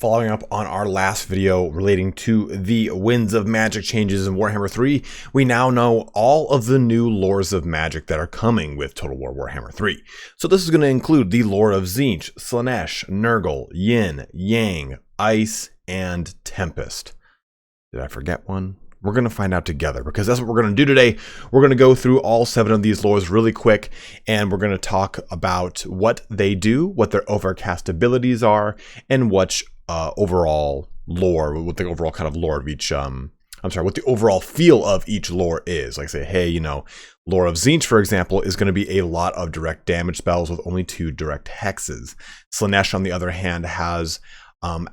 Following up on our last video relating to the Winds of Magic changes in Warhammer 3, we now know all of the new lores of magic that are coming with Total War Warhammer 3. So this is going to include the lore of Tzeentch, Slaanesh, Nurgle, Yin, Yang, Ice, and Tempest. Did I forget one? We're going to find out together because that's what we're going to do today. We're going to go through all 7 of these lores really quick, and we're going to talk about what they do, what their overcast abilities are, and what overall lore, what the overall kind of lore of each, what the overall feel of each lore is. Like say, hey, you know, lore of Tzeentch, for example, is going to be a lot of direct damage spells with only 2 direct hexes. Slaanesh, on the other hand, has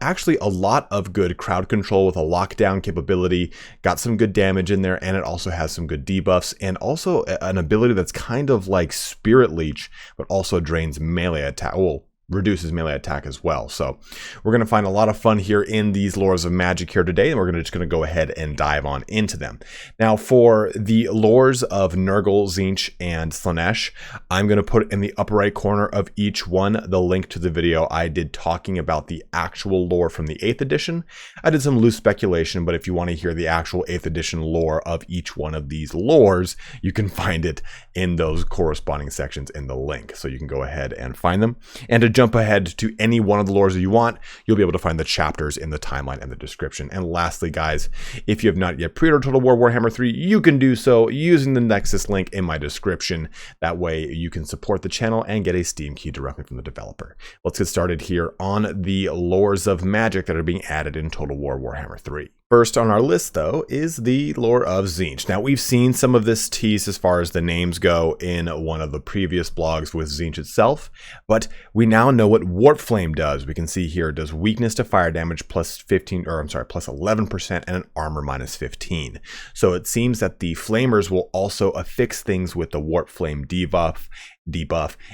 actually a lot of good crowd control with a lockdown capability, got some good damage in there, and it also has some good debuffs, and also an ability that's kind of like Spirit Leech, but also drains melee attack. Well, reduces melee attack as well. So we're going to find a lot of fun here in these lores of magic here today, and we're just going to go ahead and dive on into them. Now for the lores of Nurgle, Tzeentch, and Slaanesh, I'm going to put in the upper right corner of each one the link to the video I did talking about the actual lore from the 8th edition. I did some loose speculation, but if you want to hear the actual 8th edition lore of each one of these lores, you can find it in those corresponding sections in the link. So you can go ahead and find them. And to jump ahead to any one of the lores that you want, you'll be able to find the chapters in the timeline and the description. And lastly, guys, if you have not yet pre-ordered Total War Warhammer 3, you can do so using the Nexus link in my description. That way you can support the channel and get a Steam key directly from the developer. Let's get started here on the lores of magic that are being added in Total War Warhammer 3. First on our list, though, is the lore of Tzeentch. Now, we've seen some of this teased as far as the names go in one of the previous blogs with Tzeentch itself, but we now know what Warp Flame does. We can see here it does weakness to fire damage plus 11% and an armor minus 15. So it seems that the Flamers will also affix things with the Warp Flame debuff,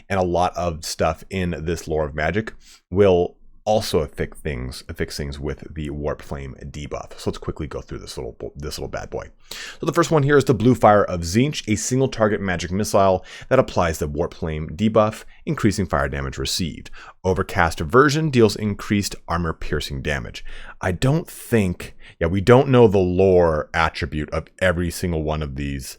and a lot of stuff in this lore of magic will also affix things with the Warp Flame debuff. So let's quickly go through this little bad boy. So the first one here is the Blue Fire of Tzeentch, a single target magic missile that applies the Warp Flame debuff, increasing fire damage received. Overcast version deals increased armor piercing damage. I don't think, we don't know the lore attribute of every single one of these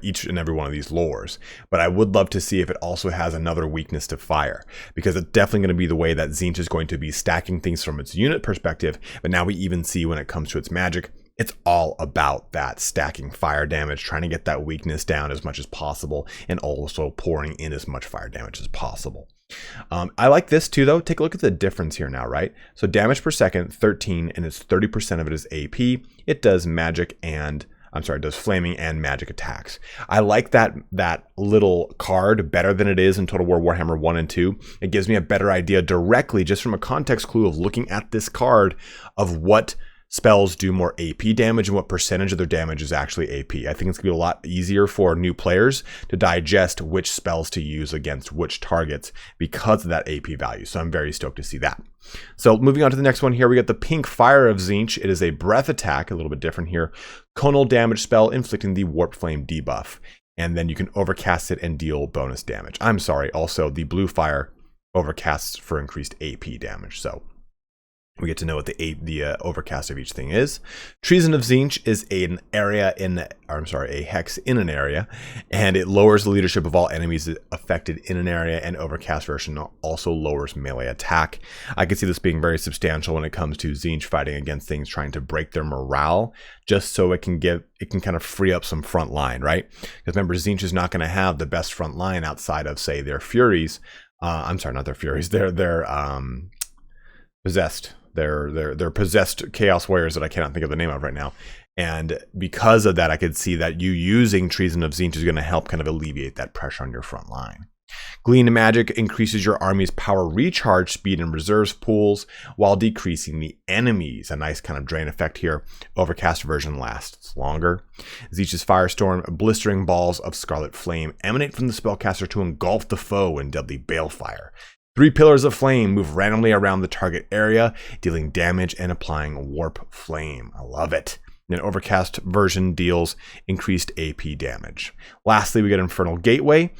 each and every one of these lores, but I would love to see if it also has another weakness to fire, because it's definitely going to be the way that Tzeentch is going to be stacking things from its unit perspective. But now we even see when it comes to its magic, it's all about that stacking fire damage, trying to get that weakness down as much as possible, and also pouring in as much fire damage as possible. I like this too, though. Take a look at the difference here now, right? So damage per second, 13, and it's 30% of it is AP. It does magic and it does flaming and magic attacks. I like that little card better than it is in Total War Warhammer 1 and 2. It gives me a better idea directly, just from a context clue of looking at this card, of what spells do more AP damage and what percentage of their damage is actually AP. I think it's going to be a lot easier for new players to digest which spells to use against which targets because of that AP value. So I'm very stoked to see that. So moving on to the next one here, we got the Pink Fire of Tzeentch. It is a breath attack, a little bit different here. Conal damage spell inflicting the Warp Flame debuff. And then you can overcast it and deal bonus damage. Also the Blue Fire overcasts for increased AP damage. So we get to know what the overcast of each thing is. Treason of Tzeentch is a hex in an area, and it lowers the leadership of all enemies affected in an area, and overcast version also lowers melee attack. I can see this being very substantial when it comes to Tzeentch fighting against things trying to break their morale, just so it can kind of free up some front line, right? Because remember, Tzeentch is not going to have the best front line outside of, say, their Furies. Not their Furies. They're possessed. They're possessed Chaos Warriors that I cannot think of the name of right now. And because of that, I could see that you using Treason of Tzeentch is going to help kind of alleviate that pressure on your front line. Glean Magic increases your army's power recharge speed and reserves pools while decreasing the enemies. A nice kind of drain effect here. Overcast version lasts longer. Tzeentch's Firestorm, blistering balls of scarlet flame emanate from the spellcaster to engulf the foe in deadly balefire. 3 pillars of flame move randomly around the target area, dealing damage and applying warp flame. I love it. And Overcast version deals increased AP damage. Lastly, we get Infernal Gateway.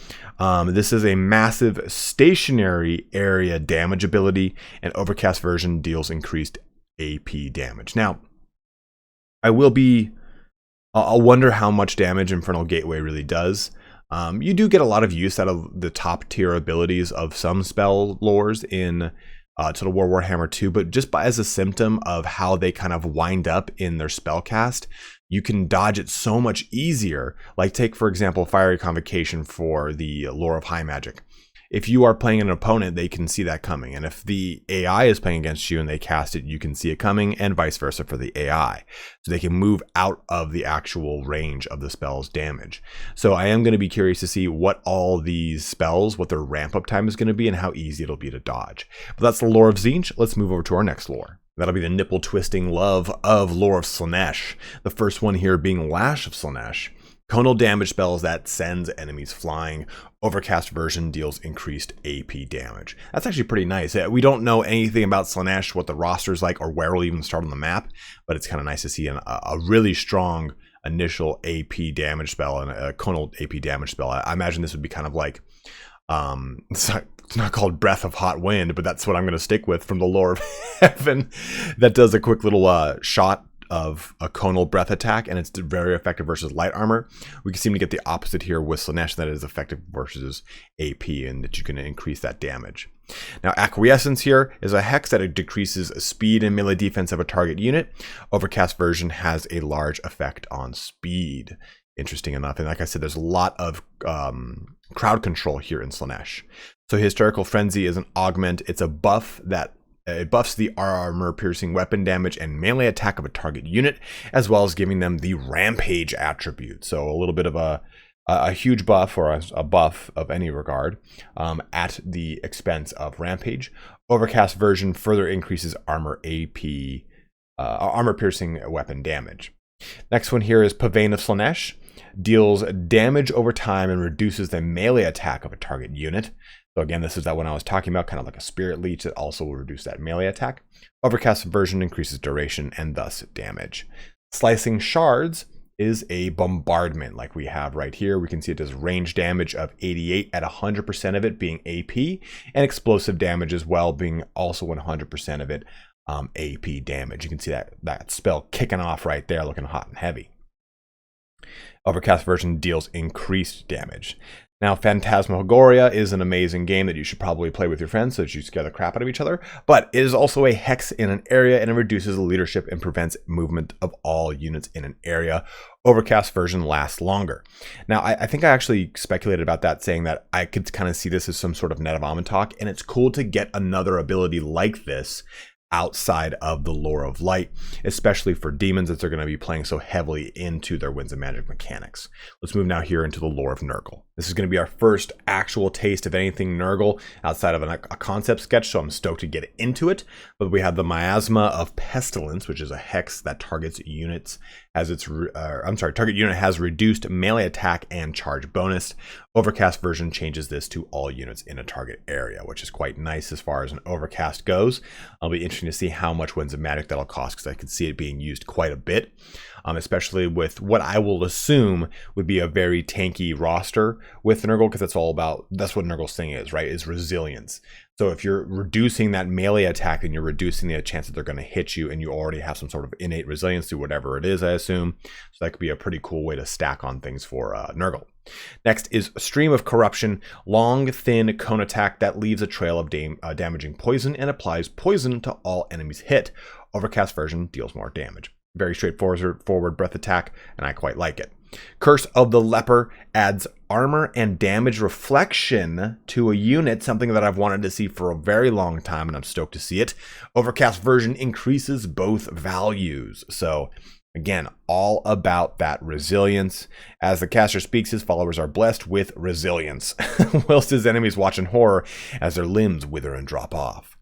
This is a massive stationary area damage ability, and Overcast version deals increased AP damage. Now, I'll wonder how much damage Infernal Gateway really does. You do get a lot of use out of the top tier abilities of some spell lores in Total War Warhammer 2, but just as a symptom of how they kind of wind up in their spellcast, you can dodge it so much easier. Like take, for example, Fiery Convocation for the Lore of High Magic. If you are playing an opponent, they can see that coming. And if the AI is playing against you and they cast it, you can see it coming, and vice versa for the AI. So they can move out of the actual range of the spell's damage. So I am going to be curious to see what all these spells, what their ramp up time is going to be and how easy it'll be to dodge. But that's the lore of Tzeentch. Let's move over to our next lore. That'll be the nipple twisting love of lore of Slaanesh. The first one here being Lash of Slaanesh. Conal damage spells that sends enemies flying. Overcast version deals increased AP damage. That's actually pretty nice. We don't know anything about Slaanesh, what the roster's like, or where we'll even start on the map, but it's kind of nice to see a really strong initial AP damage spell and a Conal AP damage spell. I imagine this would be kind of like, it's not called Breath of Hot Wind, but that's what I'm going to stick with from the Lore of Heaven. That does a quick little shot of a conal breath attack, and it's very effective versus light armor. We can seem to get the opposite here with Slaanesh, that is effective versus AP, and that you can increase that damage. Now, Acquiescence here is a hex that decreases speed and melee defense of a target unit. Overcast version has a large effect on speed. Interesting enough, and like I said, there's a lot of crowd control here in Slaanesh. So Hysterical Frenzy is an augment. It's a buff that it buffs the armor-piercing weapon damage and melee attack of a target unit, as well as giving them the Rampage attribute. So a little bit of a huge buff, or a buff of any regard, at the expense of Rampage. Overcast version further increases armor-piercing weapon damage. Next one here is Pavane of Slaanesh. Deals damage over time and reduces the melee attack of a target unit. So again, this is that one I was talking about, kind of like a Spirit Leech that also will reduce that melee attack. Overcast version increases duration and thus damage. Slicing Shards is a bombardment like we have right here. We can see it does range damage of 88 at 100% of it being AP, and explosive damage as well, being also 100% of it AP damage. You can see that spell kicking off right there, looking hot and heavy. Overcast version deals increased damage. Now, Phantasmagoria is an amazing game that you should probably play with your friends so that you scare the crap out of each other, but it is also a hex in an area, and it reduces leadership and prevents movement of all units in an area. Overcast version lasts longer. Now, I think I actually speculated about that, saying that I could kind of see this as some sort of Net of Amantok, and it's cool to get another ability like this outside of the Lore of Light, especially for demons that they're going to be playing so heavily into their Winds of Magic mechanics. Let's move now here into the Lore of Nurgle. This is going to be our first actual taste of anything Nurgle outside of a concept sketch, so I'm stoked to get into it. But we have the Miasma of Pestilence, which is a hex that targets units as its target unit has reduced melee attack and charge bonus. Overcast version changes this to all units in a target area, which is quite nice as far as an overcast goes. It'll be interesting to see how much Winds of Magic that'll cost, because I could see it being used quite a bit, especially with what I will assume would be a very tanky roster with Nurgle, because that's what Nurgle's thing is, right? Is resilience. So if you're reducing that melee attack, then you're reducing the chance that they're going to hit you, and you already have some sort of innate resilience to whatever it is, I assume. So that could be a pretty cool way to stack on things for Nurgle. Next is Stream of Corruption, long, thin cone attack that leaves a trail of damaging poison and applies poison to all enemies hit. Overcast version deals more damage. Very straightforward breath attack, and I quite like it. Curse of the Leper adds armor and damage reflection to a unit, something that I've wanted to see for a very long time, and I'm stoked to see it. Overcast version increases both values. So again, all about that resilience. As the caster speaks, his followers are blessed with resilience, whilst his enemies watch in horror as their limbs wither and drop off.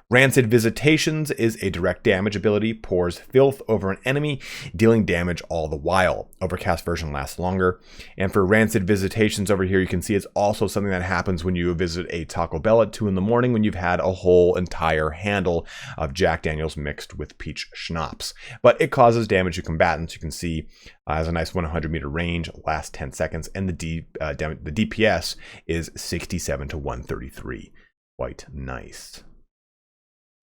Rancid Visitations is a direct damage ability, pours filth over an enemy, dealing damage all the while. Overcast version lasts longer. And for Rancid Visitations over here, you can see it's also something that happens when you visit a Taco Bell at 2 in the morning when you've had a whole entire handle of Jack Daniels mixed with peach schnapps. But it causes damage to combatants. You can see has a nice 100-meter range, lasts 10 seconds, and the DPS is 67 to 133. Quite nice.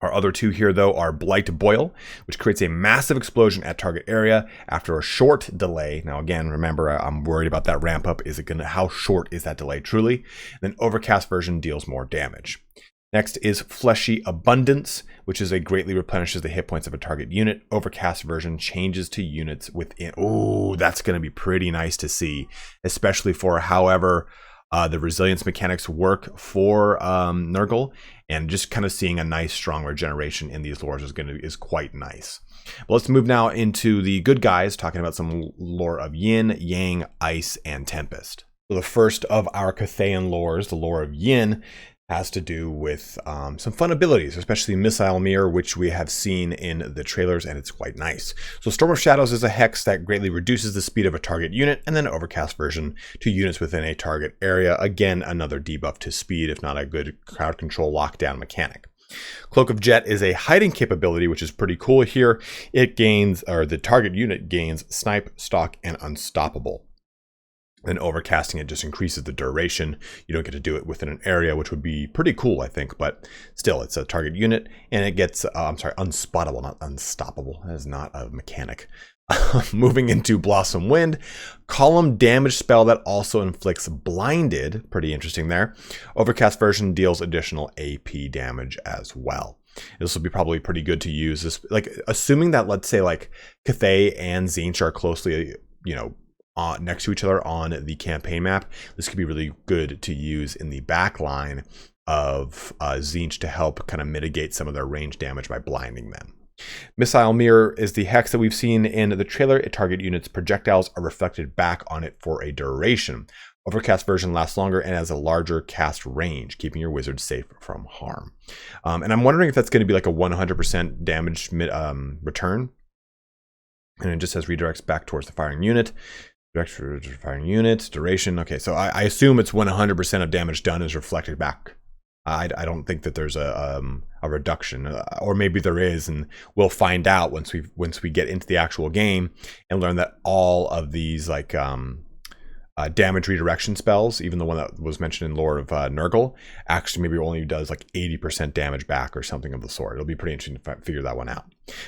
Our other two here, though, are Blight Boil, which creates a massive explosion at target area after a short delay. Now, again, remember, I'm worried about that ramp up. How short is that delay truly? And then Overcast version deals more damage. Next is Fleshy Abundance, which is a greatly replenishes the hit points of a target unit. Overcast version changes to units within. Oh, that's going to be pretty nice to see, especially for however the resilience mechanics work for Nurgle, and just kind of seeing a nice strong regeneration in these lores is quite nice. But let's move now into the good guys, talking about some lore of Yin, Yang, Ice, and Tempest. So the first of our Cathayan lores, the lore of Yin, has to do with some fun abilities, especially Missile Mirror, which we have seen in the trailers, and it's quite nice. So Storm of Shadows is a hex that greatly reduces the speed of a target unit, and then Overcast version to units within a target area. Again, another debuff to speed, if not a good crowd control lockdown mechanic. Cloak of Jet is a hiding capability, which is pretty cool here. It gains, or the target unit gains, Snipe, Stalk, and Unstoppable. And overcasting it just increases the duration. You don't get to do it within an area, which would be pretty cool, I think. But still, it's a target unit, and it gets, unspottable, not unstoppable. That is not a mechanic. Moving into Blossom Wind, column damage spell that also inflicts blinded. Pretty interesting there. Overcast version deals additional AP damage as well. This will be probably pretty good to use. This, like, assuming that, let's say, like Cathay and Tzeentch are closely, next to each other on the campaign map, this could be really good to use in the back line of Tzeentch to help kind of mitigate some of their range damage by blinding them. Missile Mirror is the hex that we've seen in the trailer. A target unit's projectiles are reflected back on it for a duration. Overcast version lasts longer and has a larger cast range, keeping your wizard safe from harm. And I'm wondering if that's going to be like a 100% damage return. And it just says redirects back towards the firing unit. Firing unit, duration. Okay, so I assume it's when 100% of damage done is reflected back. I don't think that there's a reduction, or maybe there is, and we'll find out once we get into the actual game and learn that all of these damage redirection spells, even the one that was mentioned in lore of Nurgle, actually maybe only does like 80% damage back or something of the sort. It'll be pretty interesting to figure that one out.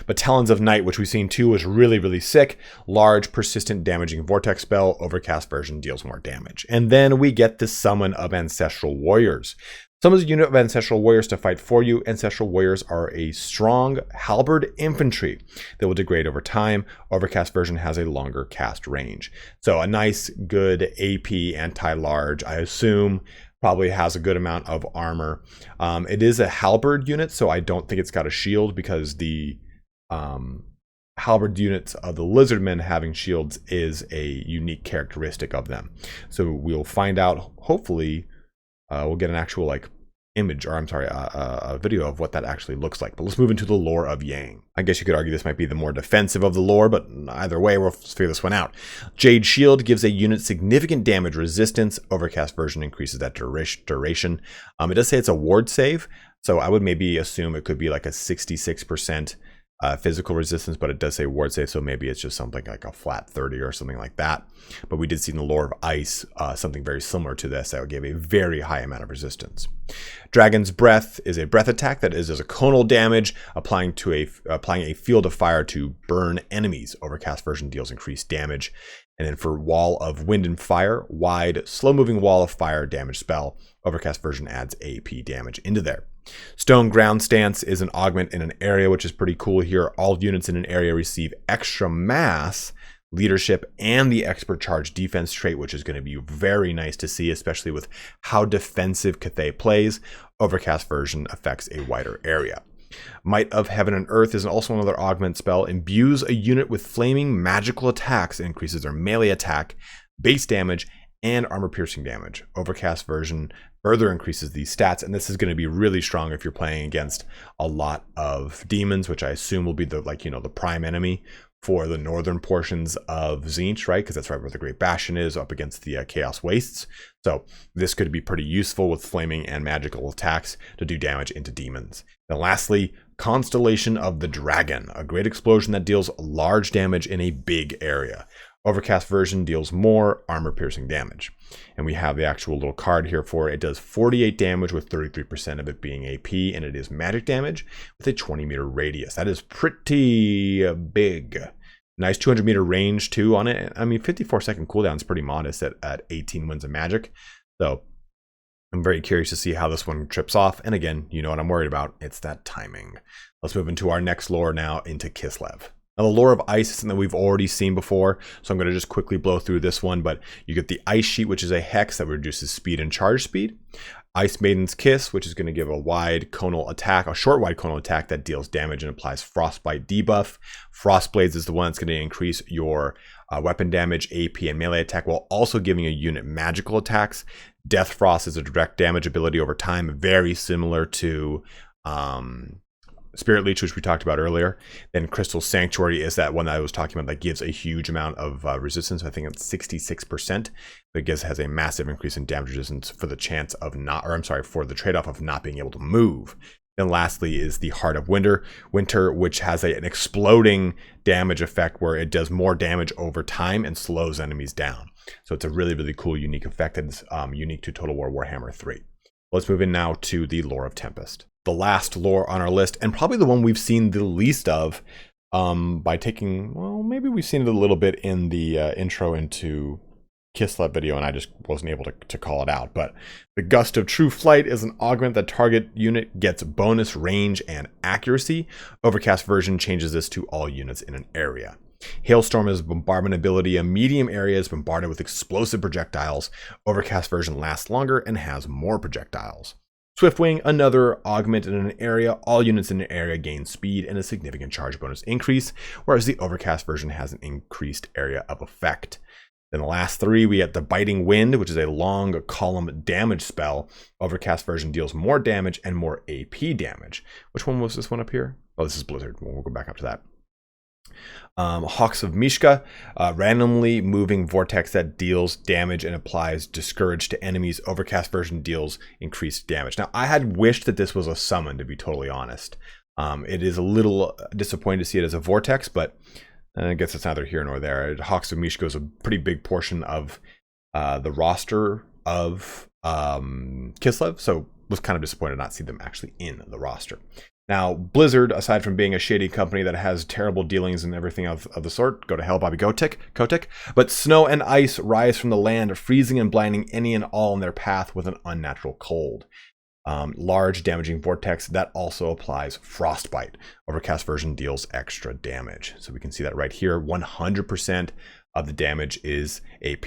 But Talons of Night, which we've seen too, is really, really sick. Large, persistent, damaging vortex spell. Overcast version deals more damage. And then we get the Summon of Ancestral Warriors. Summons a unit of Ancestral Warriors to fight for you. Ancestral Warriors are a strong halberd infantry that will degrade over time. Overcast version has a longer cast range. So a nice, good AP anti-large, I assume, probably has a good amount of armor. It is a halberd unit, so I don't think it's got a shield, because the halberd units of the Lizardmen having shields is a unique characteristic of them. So we'll find out, hopefully, we'll get an actual image, or a video of what that actually looks like. But let's move into the lore of Yang. I guess you could argue this might be the more defensive of the lore, but either way, we'll figure this one out. Jade Shield gives a unit significant damage resistance. Overcast version increases that duration. It does say it's a ward save, so I would maybe assume it could be like a 66% physical resistance, but it does say ward save, so maybe it's just something like a flat 30 or something like that. But we did see in the lore of Ice something very similar to this that would give a very high amount of resistance. Dragon's Breath is a breath attack that is as a conal damage, applying a field of fire to burn enemies. Overcast version deals increased damage. And then for Wall of Wind and Fire, wide, slow-moving wall of fire damage spell. Overcast version adds AP damage into there. Stone Ground Stance is an augment in an area, which is pretty cool here. All units in an area receive extra mass, leadership, and the expert charge defense trait, which is going to be very nice to see, especially with how defensive Cathay plays. Overcast version affects a wider area. Might of Heaven and Earth is also another augment spell. Imbues a unit with flaming magical attacks and increases their melee attack, base damage, and armor piercing damage. Overcast version further increases these stats, and this is going to be really strong if you're playing against a lot of demons, which I assume will be the, like, you know, the prime enemy for the northern portions of Tzeentch, right? Because that's right where the Great Bastion is, up against the Chaos Wastes. So this could be pretty useful with flaming and magical attacks to do damage into demons. And lastly, Constellation of the Dragon, a great explosion that deals large damage in a big area. Overcast version deals more armor piercing damage. And we have the actual little card here for it. It does 48 damage with 33% of it being AP, and it is magic damage with a 20-meter radius. That is pretty big. Nice 200-meter range too on it. I mean, 54-second cooldown is pretty modest at 18 winds of magic. So I'm very curious to see how this one trips off. And again, you know what I'm worried about. It's that timing. Let's move into our next lore now, into Kislev. Now, the lore of ice is something that we've already seen before, so I'm going to just quickly blow through this one, but you get the ice sheet, which is a hex that reduces speed and charge speed. Ice Maiden's Kiss, which is going to give a wide conal attack, a short wide conal attack that deals damage and applies frostbite debuff. Frostblades is the one that's going to increase your weapon damage, AP, and melee attack, while also giving a unit magical attacks. Death Frost is a direct damage ability over time, very similar to Spirit Leech, which we talked about earlier. Then Crystal Sanctuary is that one that I was talking about that gives a huge amount of resistance. I think it's 66%. It has a massive increase in damage resistance for the chance of for the trade-off of not being able to move. Then lastly is the Heart of Winter, which has an exploding damage effect where it does more damage over time and slows enemies down. So it's a really, really cool, unique effect that's unique to Total War Warhammer 3. Let's move in now to the lore of Tempest. The last lore on our list, and probably the one we've seen the least of, by taking, well, maybe we've seen it a little bit in the intro into Kislev video, and I just wasn't able to call it out. But the Gust of True Flight is an augment that target unit gets bonus range and accuracy. Overcast version changes this to all units in an area. Hailstorm is bombardment ability. A medium area is bombarded with explosive projectiles. Overcast version lasts longer and has more projectiles. Swiftwing, another augment in an area. All units in an area gain speed and a significant charge bonus increase, whereas the Overcast version has an increased area of effect. Then the last three, we have the Biting Wind, which is a long column damage spell. Overcast version deals more damage and more AP damage. Which one was this one up here? Oh, this is Blizzard. We'll go back up to that. Hawks of Mishka, randomly moving vortex that deals damage and applies discourage to enemies. Overcast version deals increased damage. Now, I had wished that this was a summon, to be totally honest. It is a little disappointing to see it as a vortex, but I guess it's neither here nor there. Hawks of Mishka is a pretty big portion of the roster of Kislev, so was kind of disappointed to not see them actually in the roster. Now, Blizzard, aside from being a shady company that has terrible dealings and everything of the sort, go to hell, Bobby Kotick, but snow and ice rise from the land, freezing and blinding any and all in their path with an unnatural cold. Large damaging vortex that also applies frostbite. Overcast version deals extra damage. So we can see that right here. 100% of the damage is AP.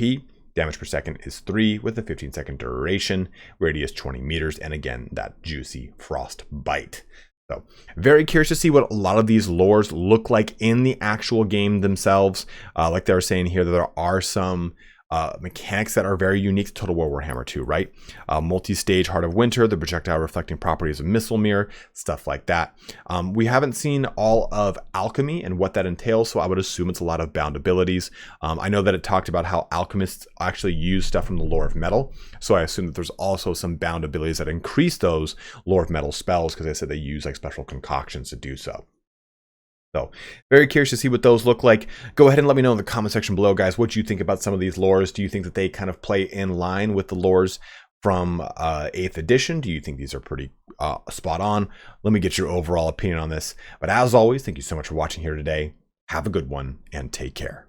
Damage per second is 3 with a 15-second duration. Radius 20 meters. And again, that juicy frostbite. So very curious to see what a lot of these lores look like in the actual game themselves. Like they were saying here, that there are some mechanics that are very unique to Total War Warhammer 2, right? Multi-stage Heart of Winter, the projectile reflecting properties of Missile Mirror, stuff like that. We haven't seen all of Alchemy and what that entails, so I would assume it's a lot of bound abilities. I know that it talked about how alchemists actually use stuff from the Lore of Metal, so I assume that there's also some bound abilities that increase those Lore of Metal spells, because they said they use like special concoctions to do so. So very curious to see what those look like. Go ahead and let me know in the comment section below, guys, what you think about some of these lores. Do you think that they kind of play in line with the lores from 8th edition? Do you think these are pretty spot on? Let me get your overall opinion on this. But as always, thank you so much for watching here today. Have a good one and take care.